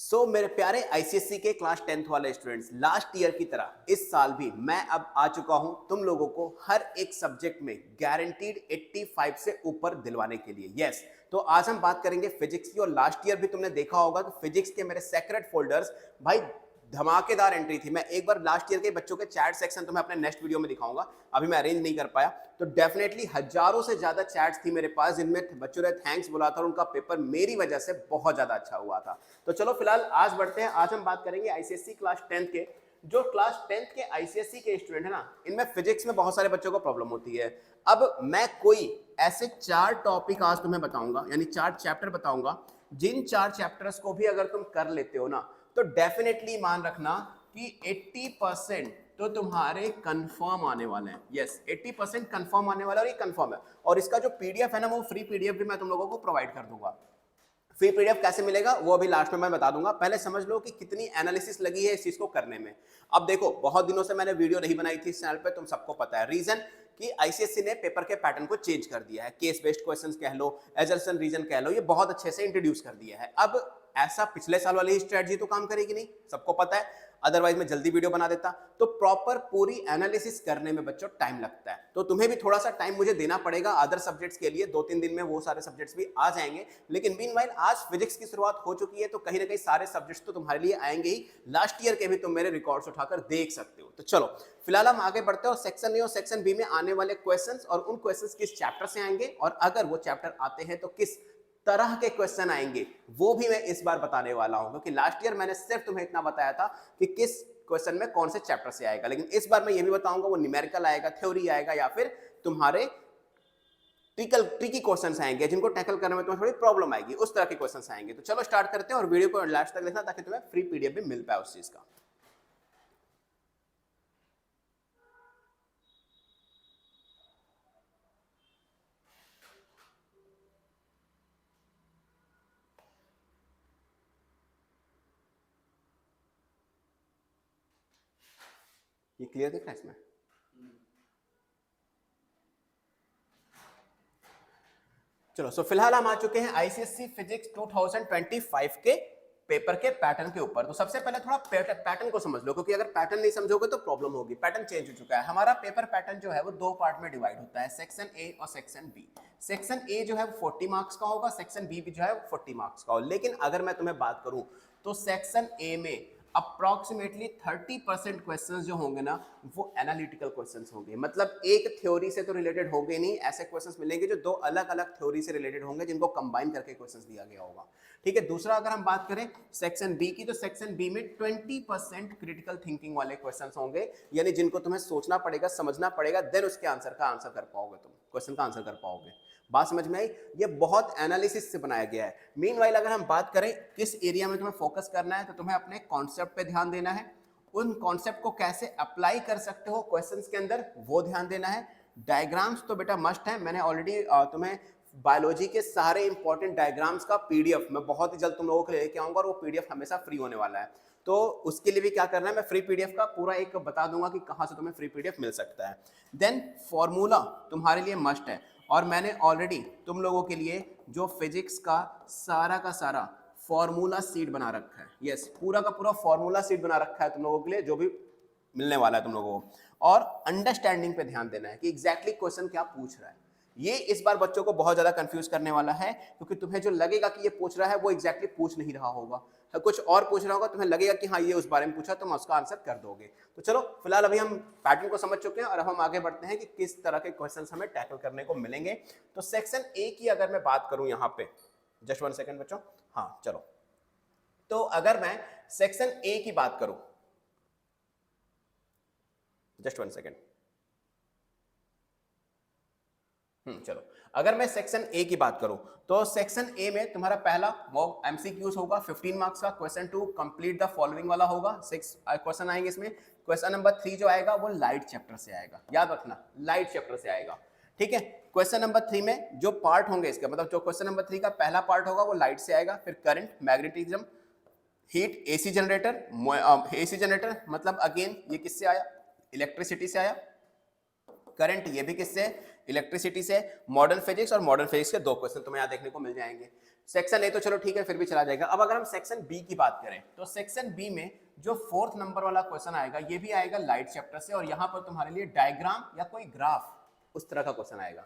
मेरे प्यारे आईसीएससी के क्लास 10th वाले स्टूडेंट्स, लास्ट ईयर की तरह इस साल भी मैं अब आ चुका हूं तुम लोगों को हर एक सब्जेक्ट में गारंटीड 85 से ऊपर दिलवाने के लिए। यस, तो आज हम बात करेंगे फिजिक्स की। और लास्ट ईयर भी तुमने देखा होगा कि फिजिक्स के मेरे सेक्रेट फोल्डर्स भाई धमाकेदार एंट्री थी। मैं एक बार लास्ट ईयर के बच्चों के चैट सेक्शन तुम्हें अपने नेक्स्ट वीडियो में दिखाऊंगा, अभी मैं अरेंज नहीं कर पाया। तो डेफिनेटली हजारों से ज्यादा चैट्स थी मेरे पास जिनमें बच्चों ने थैंक्स बोला था और उनका पेपर मेरी वजह से बहुत ज्यादा अच्छा हुआ था। तो चलो फिलहाल आज बढ़ते हैं। आज हम बात करेंगे आईसीएससी क्लास 10th के। जो क्लास 10th के आईसीएससी के स्टूडेंट है ना, इनमें फिजिक्स में बहुत सारे बच्चों को प्रॉब्लम होती है। अब मैं कोई ऐसे 4 टॉपिक आज तुम्हें बताऊंगा, यानी 4 चैप्टर बताऊंगा, जिन 4 चैप्टर्स को भी अगर तुम कर लेते हो ना तो डेफिनेटली मान रखना कि 80% तो तुम्हारे कंफर्म आने वाले हैं। यस, 80% कंफर्म आने वाला है और ये कंफर्म है। और इसका जो पीडीएफ है ना, वो फ्री पीडीएफ भी मैं तुम लोगों को प्रोवाइड कर दूंगा। फ्री पीडीएफ कैसे मिलेगा वो अभी लास्ट में मैं बता दूंगा। पहले समझ लो कि कितनी एनालिसिस लगी है इस चीज को करने में। अब देखो, बहुत दिनों से मैंने वीडियो नहीं बनाई थी इस चैनल पे, तुम सबको पता है रीजन कि आईसीएससी ने पेपर के पैटर्न को चेंज कर दिया है। केस बेस्ड क्वेश्चंस कह लो, एजर्सन रीजन कह लो, ये बहुत अच्छे से इंट्रोड्यूस कर दिया है। अब ऐसा पिछले साल वाली स्ट्रेटजी तो काम करेगी नहीं, सबको पता है, अदरवाइज मैं जल्दी वीडियो बना देता। तो प्रॉपर पूरी एनालिसिस करने में बच्चों टाइम लगता है, तो तुम्हें भी थोड़ा सा टाइम मुझे देना पड़ेगा अदर सब्जेक्ट्स के लिए। 2-3 दिन में वो सारे सब्जेक्ट्स भी आ जाएंगे, लेकिन मीनवाइल आज फिजिक्स की शुरुआत हो चुकी है, तो कहीं ना कहीं सारे सब्जेक्ट्स तो तुम्हारे लिए आएंगे ही। लास्ट ईयर के भी तुम मेरे रिकॉर्ड्स उठाकर देख सकते हो। तो चलो फिलहाल हम आगे बढ़ते हैं और सेक्शन ए और सेक्शन बी में आने वाले क्वेश्चंस और उन क्वेश्चंस किस चैप्टर से आएंगे, और अगर वो चैप्टर आते हैं तो किस तरह के क्वेश्चन आएंगे, वो भी मैं इस बार बताने वाला हूं। क्योंकि लास्ट ईयर मैंने सिर्फ तुम्हें इतना बताया था कि किस क्वेश्चन में कौन से चैप्टर से आएगा, लेकिन इस बार मैं ये भी बताऊंगा वो न्यूमेरिकल आएगा, थ्योरी आएगा, या फिर तुम्हारे ट्रिकी क्वेश्चंस आएंगे जिनको टैकल करने में तुम्हें थोड़ी प्रॉब्लम आएगी, उस तरह के क्वेश्चंस आएंगे। तो चलो स्टार्ट करते हैं और वीडियो को लास्ट तक देखना ताकि तुम्हें फ्री पीडीएफ भी मिल पाए उस चीज का। ये क्लियर दिख रहा है इसमें? चलो, सो फिलहाल हम आ चुके हैं आईसीएससी फिजिक्स 2025 के पेपर के पैटर्न के ऊपर। तो सबसे पहले थोड़ा पैटर्न को समझ लो, क्योंकि अगर पैटर्न नहीं समझोगे तो प्रॉब्लम होगी। पैटर्न चेंज हो चुका है। हमारा पेपर पैटर्न जो है वो 2 पार्ट में डिवाइड होता है, सेक्शन ए और सेक्शन बी। सेक्शन ए जो है वो 40 मार्क्स का होगा, सेक्शन बी भी जो है वो 40 मार्क्स का होगा। लेकिन अगर मैं तुम्हें बात करूं तो सेक्शन ए में अप्रॉक्सीमेटली 30% क्वेश्चंस जो होंगे ना, वो एनालिटिकल क्वेश्चंस होंगे। मतलब एक थ्योरी से तो रिलेटेड होंगे नहीं, ऐसे क्वेश्चंस मिलेंगे जो 2 अलग अलग थ्योरी से रिलेटेड होंगे, जिनको कंबाइन करके क्वेश्चंस दिया गया होगा। ठीक है। दूसरा, अगर हम बात करें सेक्शन बी की, तो सेक्शन बी में 20% क्रिटिकल थिंकिंग वाले क्वेश्चंस होंगे, यानी जिनको तुम्हें सोचना पड़ेगा, समझना पड़ेगा, देन उसके आंसर कर पाओगे, तुम क्वेश्चन का आंसर कर पाओगे। बात समझ में आई? ये बहुत एनालिसिस से बनाया गया है। मीनवाइल अगर हम बात करें किस एरिया में तुम्हें फोकस करना है, तो तुम्हें अपने कॉन्सेप्ट पे ध्यान देना है। उन कॉन्सेप्ट को कैसे अप्लाई कर सकते हो क्वेश्चंस के अंदर, वो ध्यान देना है। डायग्राम्स तो बेटा मस्ट है। मैंने ऑलरेडी तुम्हें बायोलॉजी के सारे इंपॉर्टेंट डायग्राम्स का पीडीएफ मैं बहुत ही जल्द तुम लोगों के लिए लेके आऊंगा, और वो पीडीएफ हमेशा फ्री होने वाला है। तो उसके लिए भी क्या करना है, मैं फ्री पीडीएफ का पूरा एक बता दूंगा कि कहां से तुम्हें फ्री पीडीएफ मिल सकता है। देन फॉर्मूला तुम्हारे लिए मस्ट है, और मैंने ऑलरेडी तुम लोगों के लिए जो फिजिक्स का सारा फॉर्मूला सीट बना रखा है। यस, पूरा का पूरा फॉर्मूला सीट बना रखा है तुम लोगों के लिए, जो भी मिलने वाला है तुम लोगों को। और अंडरस्टैंडिंग पे ध्यान देना है कि एग्जैक्टली क्वेश्चन क्या पूछ रहा है। ये इस बार बच्चों को बहुत ज्यादा कंफ्यूज करने वाला है, क्योंकि तुम्हें जो लगेगा कि ये पूछ रहा है वो एग्जैक्टली पूछ नहीं रहा होगा, कुछ और पूछ रहा होगा। तुम्हें लगेगा कि हाँ ये उस बारे में पूछा, तुम उसका आंसर कर दोगे। तो चलो फिलहाल अभी हम पैटर्न को समझ चुके हैं, और अब हम आगे बढ़ते हैं कि किस तरह के क्वेश्चंस हमें टैकल करने को मिलेंगे। तो सेक्शन ए की अगर मैं बात करूं यहाँ पे, जस्ट 1 सेकंड बच्चों। हाँ चलो, तो अगर मैं सेक्शन ए की बात करूं, जस्ट 1 सेकंड। चलो, अगर मैं सेक्शन ए की बात करूं तो सेक्शन ए में तुम्हारा पहला वो एमसीक्यूज होगा 15 मार्क्स का। क्वेश्चन 2 कंप्लीट द फॉलोइंग वाला होगा। 6 क्वेश्चन आएंगे इसमें। क्वेश्चन नंबर 3 जो आएगा वो लाइट चैप्टर से आएगा, याद रखना लाइट चैप्टर से आएगा। ठीक है। क्वेश्चन नंबर 3 में जो पार्ट होंगे इसका, मतलब जो क्वेश्चन नंबर 3 का पहला पार्ट होगा वो लाइट से आएगा। फिर current, magnetism, heat, AC generator मतलब अगेन ये किससे आया, इलेक्ट्रिसिटी से आया। करंट ये भी किससे, इलेक्ट्रिसिटी से। मॉडर्न फिजिक्स, और मॉडर्न फिजिक्स के 2 क्वेश्चन तुम्हें यहाँ देखने को मिल जाएंगे। सेक्शन ए तो चलो ठीक है, फिर भी चला जाएगा। अब अगर हम सेक्शन बी की बात करें तो सेक्शन बी में जो 4th नंबर वाला क्वेश्चन आएगा ये भी आएगा लाइट चैप्टर से, और यहाँ पर तुम्हारे लिए डायग्राम या कोई ग्राफ उस तरह का क्वेश्चन आएगा,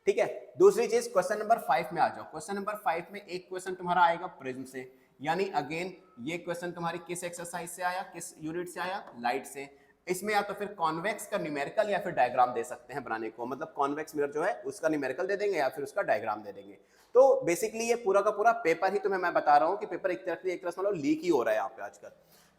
ठीक है। दूसरी चीज क्वेश्चन नंबर 5 में आ जाओ। क्वेश्चन नंबर 5 में एक क्वेश्चन तुम्हारा आएगा प्रिज्म से, यानी अगेन ये क्वेश्चन तुम्हारी किस एक्सरसाइज से आया, किस यूनिट से आया, लाइट से। इसमें या तो फिर कॉन्वेक्स का न्यूमेरिकल या फिर डायग्राम दे सकते हैं बनाने को, मतलब कॉन्वेक्स मिरर जो है उसका न्यूमेरिकल दे देंगे या फिर उसका डायग्राम दे देंगे। तो बेसिकली ये पूरा का पूरा पेपर ही तुम्हें मैं बता रहा हूं कि पेपर एक तरह से मतलब लीक ही हो रहा है यहाँ पे आजकल।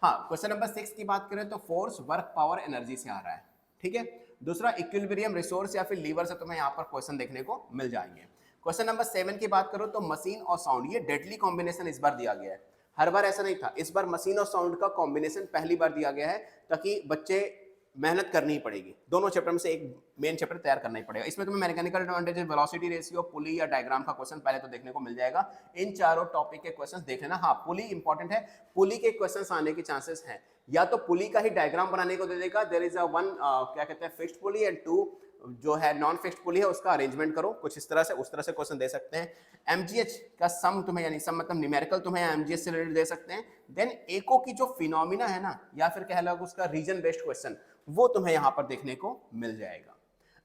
हाँ, क्वेश्चन नंबर 6 की बात करें तो फोर्स, वर्क, पावर, एनर्जी से आ रहा है, ठीक है। दूसरा इक्विलिब्रियम, रिसोर्स या फिर लीवर से तुम्हें यहाँ पर क्वेश्चन देखने को मिल जाएंगे। क्वेश्चन नंबर 7 की बात करो तो मशीन और साउंड, ये डेडली कॉम्बिनेशन इस बार दिया गया है, हर बार ऐसा नहीं था। इस बार मशीन और साउंड का कॉम्बिनेशन पहली बार दिया गया है ताकि बच्चे मेहनत करनी ही पड़ेगी, दोनों चैप्टर में से एक मेन चैप्टर तैयार करना ही पड़ेगा। इसमें तुम्हें मैकेनिकल एडवांटेज, वेलोसिटी रेशियो, पुली या डायग्राम का क्वेश्चन पहले तो देखने को मिल जाएगा। इन चारों टॉपिक के क्वेश्चंस देख लेना। हाँ, पुली इंपॉर्टेंट है, पुली के क्वेश्चंस आने के चांसेस हैं, या तो पुली का ही डायग्राम बनाने को दे देगा, देयर इज अ वन क्या कहते हैं फिक्स्ड पुली, एंड 2 जो है नॉन फिक्स्ड पुली है उसका अरेंजमेंट करो, कुछ इस तरह से उस तरह से क्वेश्चन दे सकते हैं। एमजीएच का सम तुम्हें, यानी सम मतलब न्यूमेरिकल तुम्हें एमजीएच से रिलेटेड दे सकते हैं। देन एको की जो फिनोमिना है ना, या फिर कह लो उसका रीजन बेस्ड क्वेश्चन, वो तुम्हें यहां पर देखने को मिल जाएगा।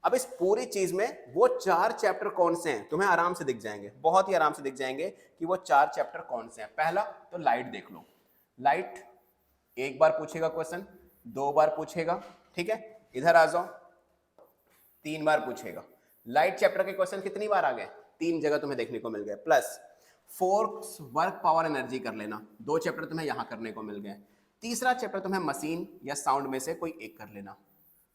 अब इस पूरी चीज में वो 4 चैप्टर कौन से हैं तुम्हें आराम से दिख जाएंगे, बहुत ही आराम से दिख जाएंगे कि वो 4 चैप्टर कौन से हैं। पहला तो लाइट देख लो, लाइट एक बार पूछेगा क्वेश्चन, 2 बार पूछेगा, ठीक है। इधर आ जाओ, 3 बार पूछेगा। लाइट चैप्टर के क्वेश्चन कितनी बार आ गए, 3 जगह तुम्हें देखने को मिल गए। Plus force, work, power, energy कर लेना, 2 चैप्टर तुम्हें यहां करने को मिल गए। तीसरा चैप्टर तुम्हें मशीन या साउंड में से कोई एक कर लेना,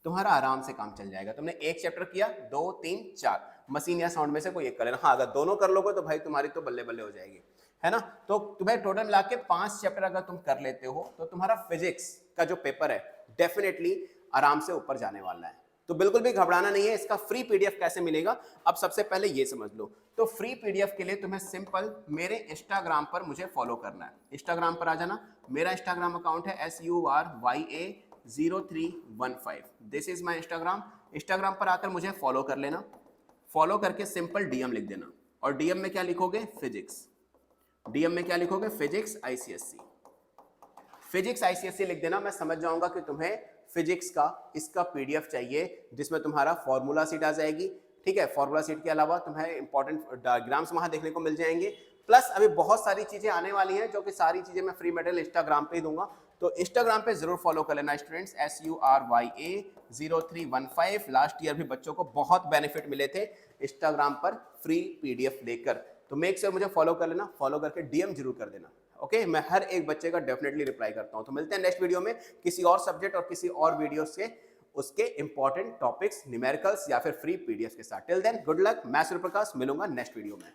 तुम्हारा आराम से काम चल जाएगा। तुमने एक चैप्टर किया, 2, 3, 4, मशीन या साउंड में से कोई एक कर लेना। हाँ, अगर दोनों कर लोगे तो भाई तुम्हारी तो बल्ले बल्ले हो जाएगी, है ना। तो तुम्हें टोटल मिला के 5 चैप्टर अगर तुम कर लेते हो तो तुम्हारा फिजिक्स का जो पेपर है डेफिनेटली आराम से ऊपर जाने वाला है। तो बिल्कुल भी घबराना नहीं है। इसका फ्री पीडीएफ कैसे मिलेगा, अब सबसे पहले ये समझ लो। तो फ्री पीडीएफ के लिए तुम्हें सिंपल मेरे इंस्टाग्राम पर मुझे फॉलो करना है। इंस्टाग्राम पर आ जाना, मेरा इंस्टाग्राम अकाउंट है SURYA0315, this is my Instagram. Instagram पर आकर मुझे फॉलो कर लेना, फॉलो करके सिंपल डीएम लिख देना, और डीएम में क्या लिखोगे, फिजिक्स। डीएम में क्या लिखोगे, फिजिक्स आईसीएससी, फिजिक्स आईसीएससी लिख देना। मैं समझ जाऊंगा कि तुम्हें फिजिक्स का इसका पीडीएफ चाहिए, जिसमें तुम्हारा फॉर्मूला सीट आ जाएगी, ठीक है। फॉर्मूला सीट के अलावा तुम्हें इंपॉर्टेंट डायग्राम्स वहां देखने को मिल जाएंगे। प्लस अभी बहुत सारी चीजें आने वाली हैं, जो कि सारी चीजें मैं फ्री मटेरियल इंस्टाग्राम पे ही दूंगा। तो इंस्टाग्राम पे जरूर फॉलो कर लेना स्टूडेंट्स, SURYA0315। लास्ट ईयर भी बच्चों को बहुत बेनिफिट मिले थे इंस्टाग्राम पर फ्री पीडीएफ लेकर। तो मेक श्योर मुझे फॉलो कर लेना, फॉलो करके डीएम जरूर कर देना, ओके। मैं हर एक बच्चे का डेफिनेटली रिप्लाई करता हूं। तो मिलते हैं नेक्स्ट वीडियो में किसी और सब्जेक्ट और किसी और वीडियो से, उसके इंपॉर्टेंट टॉपिक्स, न्यूमेरिकल्स या फिर फ्री पीडीएफ के साथ। टिल देन गुड लक, मैं सूर्यप्रकाश, मिलूंगा नेक्स्ट वीडियो में।